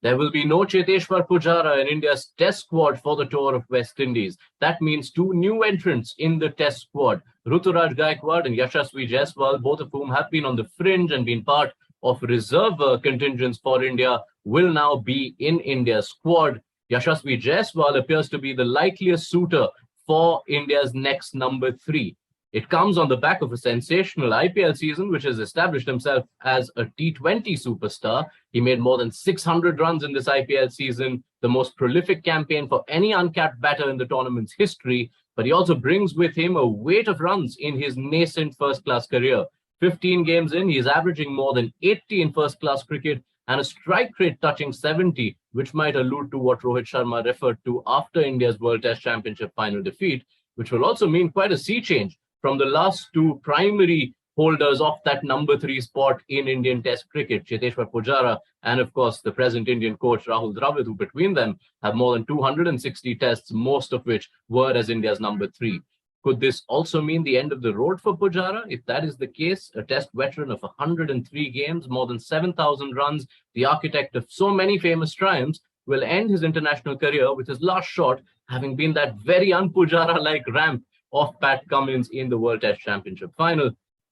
There will be no Cheteshwar Pujara in India's test squad for the tour of West Indies. That means two new entrants in the test squad, Ruturaj Gaikwad and Yashasvi Jaiswal, both of whom have been on the fringe and been part of reserve contingents for India, will now be in India's squad. Yashasvi Jaiswal appears to be the likeliest suitor for India's next number 3. It comes on the back of a sensational IPL season, which has established himself as a T20 superstar. He made more than 600 runs in this IPL season, the most prolific campaign for any uncapped batter in the tournament's history. But he also brings with him a weight of runs in his nascent first-class career. 15 games in, he's averaging more than 80 in first-class cricket and a strike rate touching 70, which might allude to what Rohit Sharma referred to after India's World Test Championship final defeat, which will also mean quite a sea change from the last two primary holders of that number 3 spot in Indian Test cricket, Cheteshwar Pujara and, of course, the present Indian coach Rahul Dravid, who between them have more than 260 tests, most of which were as India's number 3. Could this also mean the end of the road for Pujara? If that is the case, a Test veteran of 103 games, more than 7,000 runs, the architect of so many famous triumphs, will end his international career with his last shot having been that very un-Pujara-like ramp of Pat Cummins in the World Test Championship final.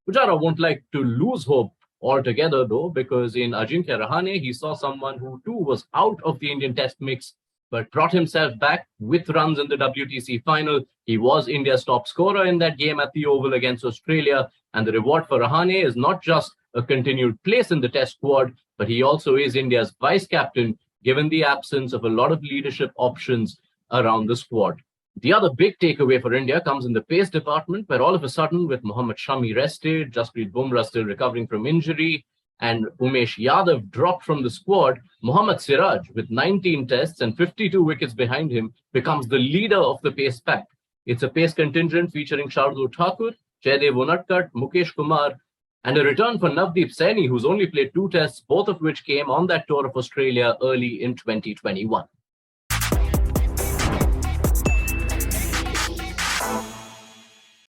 Pujara won't like to lose hope altogether, though, because in Ajinkya Rahane, he saw someone who too was out of the Indian Test mix, but brought himself back with runs in the WTC final. He was India's top scorer in that game at the Oval against Australia, and the reward for Rahane is not just a continued place in the Test squad, but he also is India's vice-captain, given the absence of a lot of leadership options around the squad. The other big takeaway for India comes in the pace department, where all of a sudden, with Mohammad Shami rested, Jasprit Bumrah still recovering from injury, and Umesh Yadav dropped from the squad, Mohammad Siraj, with 19 tests and 52 wickets behind him, becomes the leader of the pace pack. It's a pace contingent featuring Shardul Thakur, Jaydev Unadkat, Mukesh Kumar, and a return for Navdeep Saini, who's only played 2 tests, both of which came on that tour of Australia early in 2021.